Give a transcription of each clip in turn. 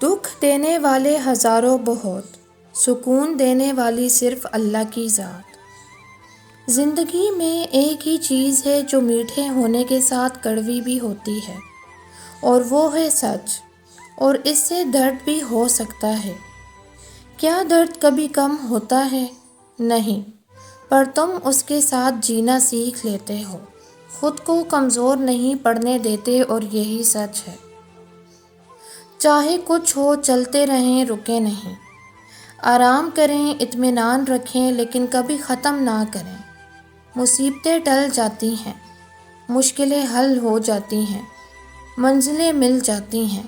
دکھ دینے والے ہزاروں بہت، سکون دینے والی صرف اللہ کی ذات۔ زندگی میں ایک ہی چیز ہے جو میٹھے ہونے کے ساتھ کڑوی بھی ہوتی ہے، اور وہ ہے سچ، اور اس سے درد بھی ہو سکتا ہے۔ کیا درد کبھی کم ہوتا ہے؟ نہیں، پر تم اس کے ساتھ جینا سیکھ لیتے ہو، خود کو کمزور نہیں پڑنے دیتے، اور یہی سچ ہے۔ چاہے کچھ ہو، چلتے رہیں، رکے نہیں، آرام کریں، اطمینان رکھیں، لیکن کبھی ختم نہ کریں۔ مصیبتیں ٹل جاتی ہیں، مشکلیں حل ہو جاتی ہیں، منزلیں مل جاتی ہیں،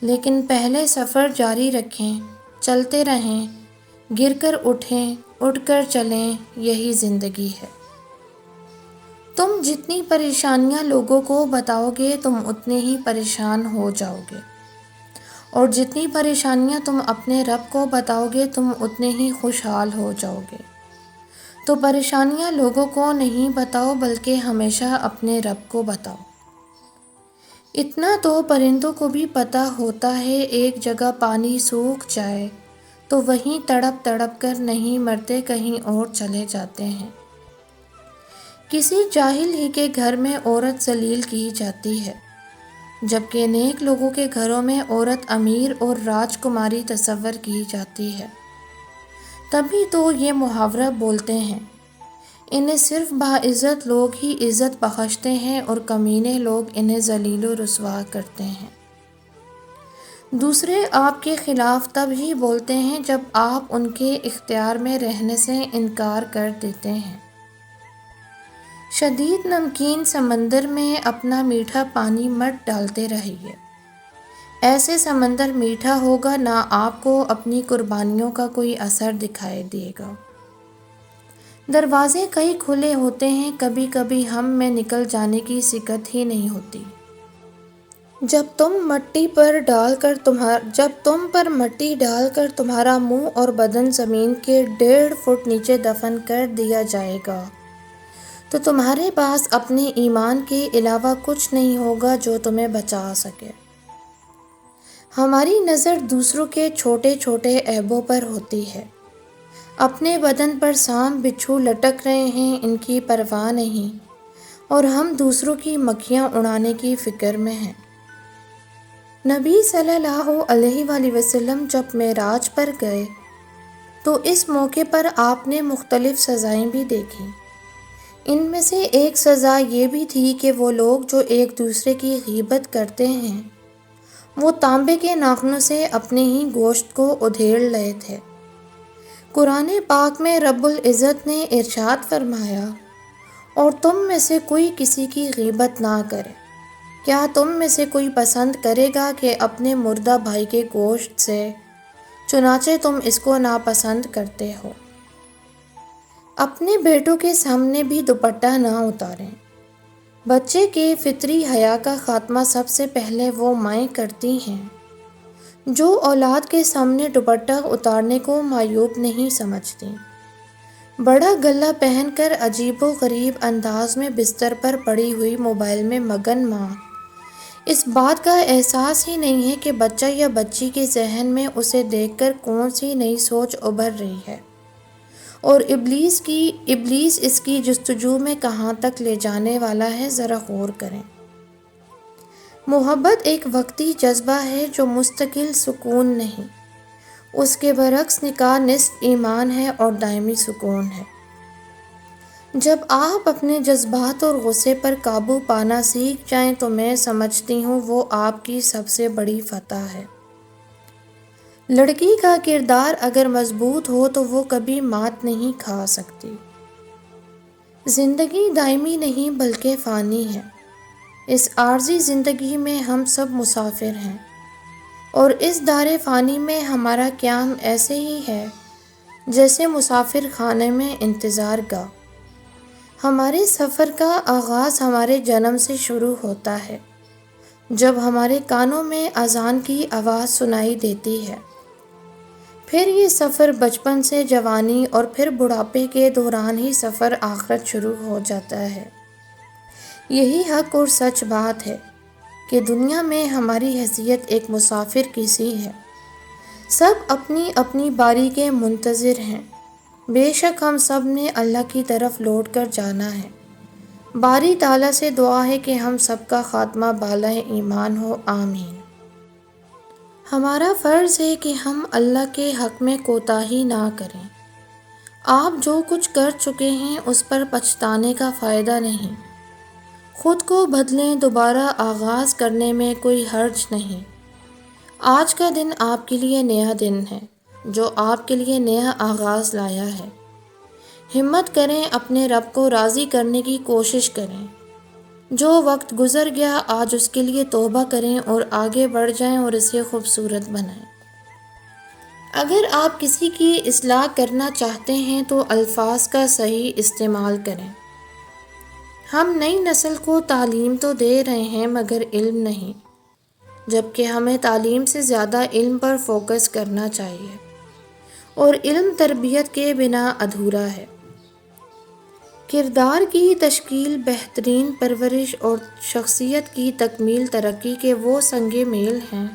لیکن پہلے سفر جاری رکھیں، چلتے رہیں، گر کر اٹھیں، اٹھ کر چلیں، یہی زندگی ہے۔ تم جتنی پریشانیاں لوگوں کو بتاؤ گے، تم اتنے ہی پریشان ہو جاؤ گے، اور جتنی پریشانیاں تم اپنے رب کو بتاؤ گے، تم اتنے ہی خوشحال ہو جاؤ گے۔ تو پریشانیاں لوگوں کو نہیں بتاؤ، بلکہ ہمیشہ اپنے رب کو بتاؤ۔ اتنا تو پرندوں کو بھی پتہ ہوتا ہے، ایک جگہ پانی سوکھ جائے تو وہیں تڑپ تڑپ کر نہیں مرتے، کہیں اور چلے جاتے ہیں۔ کسی جاہل ہی کے گھر میں عورت ذلیل کی جاتی ہے، جبکہ نیک لوگوں کے گھروں میں عورت امیر اور راجکماری تصور کی جاتی ہے۔ تبھی تو یہ محاورہ بولتے ہیں، انہیں صرف باعزت لوگ ہی عزت بخشتے ہیں، اور کمینے لوگ انہیں ذلیل و رسوا کرتے ہیں۔ دوسرے آپ کے خلاف تب ہی بولتے ہیں جب آپ ان کے اختیار میں رہنے سے انکار کر دیتے ہیں۔ شدید نمکین سمندر میں اپنا میٹھا پانی مت ڈالتے رہیے، ایسے سمندر میٹھا ہوگا نہ آپ کو اپنی قربانیوں کا کوئی اثر دکھائی دے گا۔ دروازے کئی کھلے ہوتے ہیں، کبھی کبھی ہم میں نکل جانے کی سکت ہی نہیں ہوتی۔ جب تم پر مٹی ڈال کر تمہارا منہ اور بدن زمین کے 1.5 فٹ نیچے دفن کر دیا جائے گا، تو تمہارے پاس اپنے ایمان کے علاوہ کچھ نہیں ہوگا جو تمہیں بچا سکے۔ ہماری نظر دوسروں کے چھوٹے چھوٹے عیبوں پر ہوتی ہے۔ اپنے بدن پر سانپ بچھو لٹک رہے ہیں، ان کی پرواہ نہیں، اور ہم دوسروں کی مکھیاں اڑانے کی فکر میں ہیں۔ نبی صلی اللہ علیہ وآلہ وسلم جب معراج پر گئے تو اس موقع پر آپ نے مختلف سزائیں بھی دیکھیں۔ ان میں سے ایک سزا یہ بھی تھی کہ وہ لوگ جو ایک دوسرے کی غیبت کرتے ہیں، وہ تانبے کے ناخنوں سے اپنے ہی گوشت کو ادھیڑ رہے تھے۔ قرآن پاک میں رب العزت نے ارشاد فرمایا، اور تم میں سے کوئی کسی کی غیبت نہ کرے۔ کیا تم میں سے کوئی پسند کرے گا کہ اپنے مردہ بھائی کے گوشت سے، چنانچہ تم اس کو ناپسند کرتے ہو۔ اپنے بیٹوں کے سامنے بھی دوپٹہ نہ اتاریں۔ بچے کے فطری حیا کا خاتمہ سب سے پہلے وہ مائیں کرتی ہیں جو اولاد کے سامنے دوپٹہ اتارنے کو معیوب نہیں سمجھتی۔ بڑا گلا پہن کر عجیب و غریب انداز میں بستر پر پڑی ہوئی موبائل میں مگن ماں اس بات کا احساس ہی نہیں ہے کہ بچہ یا بچی کے ذہن میں اسے دیکھ کر کون سی نئی سوچ ابھر رہی ہے، اور ابلیس اس کی جستجو میں کہاں تک لے جانے والا ہے، ذرا غور کریں۔ محبت ایک وقتی جذبہ ہے جو مستقل سکون نہیں، اس کے برعکس نکاح نصف ایمان ہے اور دائمی سکون ہے۔ جب آپ اپنے جذبات اور غصے پر قابو پانا سیکھ جائیں تو میں سمجھتی ہوں وہ آپ کی سب سے بڑی فتح ہے۔ لڑکی کا کردار اگر مضبوط ہو تو وہ کبھی مات نہیں کھا سکتی۔ زندگی دائمی نہیں بلکہ فانی ہے۔ اس عارضی زندگی میں ہم سب مسافر ہیں، اور اس دار فانی میں ہمارا قیام ایسے ہی ہے جیسے مسافر خانے میں انتظار گاہ۔ ہمارے سفر کا آغاز ہمارے جنم سے شروع ہوتا ہے، جب ہمارے کانوں میں اذان کی آواز سنائی دیتی ہے۔ پھر یہ سفر بچپن سے جوانی اور پھر بڑھاپے کے دوران ہی سفر آخرت شروع ہو جاتا ہے۔ یہی حق اور سچ بات ہے۔ کہ دنیا میں ہماری حیثیت ایک مسافر کی سی ہے، سب اپنی اپنی باری کے منتظر ہیں۔ بے شک ہم سب نے اللہ کی طرف لوٹ کر جانا ہے۔ باری تعالیٰ سے دعا ہے کہ ہم سب کا خاتمہ بالائے ایمان ہو، آمین۔ ہمارا فرض ہے کہ ہم اللہ کے حق میں کوتاہی نہ کریں۔ آپ جو کچھ کر چکے ہیں اس پر پچھتانے کا فائدہ نہیں۔ خود کو بدلیں، دوبارہ آغاز کرنے میں کوئی حرج نہیں۔ آج کا دن آپ کے لیے نیا دن ہے جو آپ کے لیے نیا آغاز لایا ہے۔ ہمت کریں، اپنے رب کو راضی کرنے کی کوشش کریں۔ جو وقت گزر گیا آج اس کے لیے توبہ کریں اور آگے بڑھ جائیں اور اسے خوبصورت بنائیں۔ اگر آپ کسی کی اصلاح کرنا چاہتے ہیں تو الفاظ کا صحیح استعمال کریں۔ ہم نئی نسل کو تعلیم تو دے رہے ہیں مگر علم نہیں، جبکہ ہمیں تعلیم سے زیادہ علم پر فوکس کرنا چاہیے، اور علم تربیت کے بنا ادھورا ہے۔ کردار کی تشکیل، بہترین پرورش اور شخصیت کی تکمیل ترقی کے وہ سنگ میل ہیں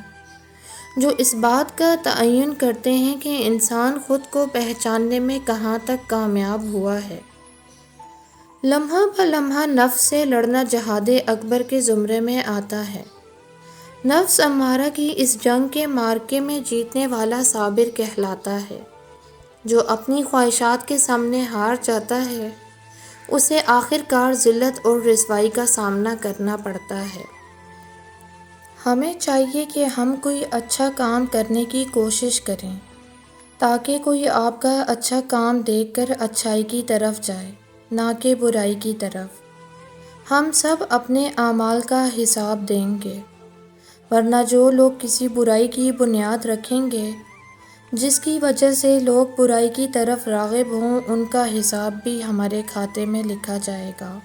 جو اس بات کا تعین کرتے ہیں کہ انسان خود کو پہچاننے میں کہاں تک کامیاب ہوا ہے۔ لمحہ بہ لمحہ نفس سے لڑنا جہاد اکبر کے زمرے میں آتا ہے۔ نفس امارہ کی اس جنگ کے معرکے میں جیتنے والا صابر کہلاتا ہے۔ جو اپنی خواہشات کے سامنے ہار جاتا ہے اسے آخر کار ذلت اور رسوائی کا سامنا کرنا پڑتا ہے۔ ہمیں چاہیے کہ ہم کوئی اچھا کام کرنے کی کوشش کریں تاکہ کوئی آپ کا اچھا کام دیکھ کر اچھائی کی طرف جائے، نہ کہ برائی کی طرف۔ ہم سب اپنے اعمال کا حساب دیں گے، ورنہ جو لوگ کسی برائی کی بنیاد رکھیں گے جس کی وجہ سے لوگ برائی کی طرف راغب ہوں، ان کا حساب بھی ہمارے کھاتے میں لکھا جائے گا۔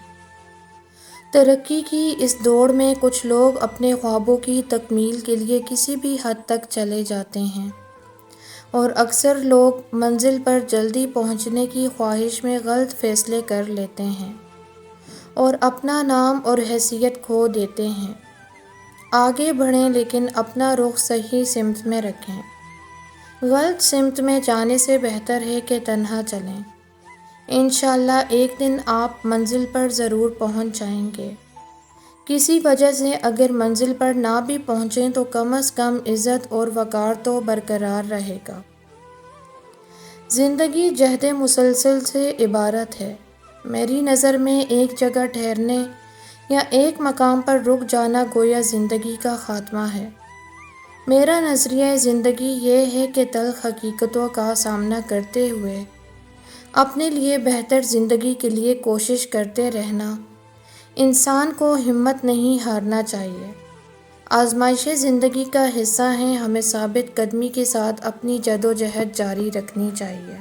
ترقی کی اس دوڑ میں کچھ لوگ اپنے خوابوں کی تکمیل کے لیے کسی بھی حد تک چلے جاتے ہیں، اور اکثر لوگ منزل پر جلدی پہنچنے کی خواہش میں غلط فیصلے کر لیتے ہیں اور اپنا نام اور حیثیت کھو دیتے ہیں۔ آگے بڑھیں لیکن اپنا رخ صحیح سمت میں رکھیں۔ غلط سمت میں جانے سے بہتر ہے کہ تنہا چلیں۔ انشاءاللہ ایک دن آپ منزل پر ضرور پہنچ جائیں گے۔ کسی وجہ سے اگر منزل پر نہ بھی پہنچیں تو کم از کم عزت اور وقار تو برقرار رہے گا۔ زندگی جہد مسلسل سے عبارت ہے۔ میری نظر میں ایک جگہ ٹھہرنے یا ایک مقام پر رک جانا گویا زندگی کا خاتمہ ہے۔ میرا نظریہ زندگی یہ ہے کہ تلخ حقیقتوں کا سامنا کرتے ہوئے اپنے لیے بہتر زندگی کے لیے کوشش کرتے رہنا۔ انسان کو ہمت نہیں ہارنا چاہیے۔ آزمائشیں زندگی کا حصہ ہیں، ہمیں ثابت قدمی کے ساتھ اپنی جدوجہد جاری رکھنی چاہیے۔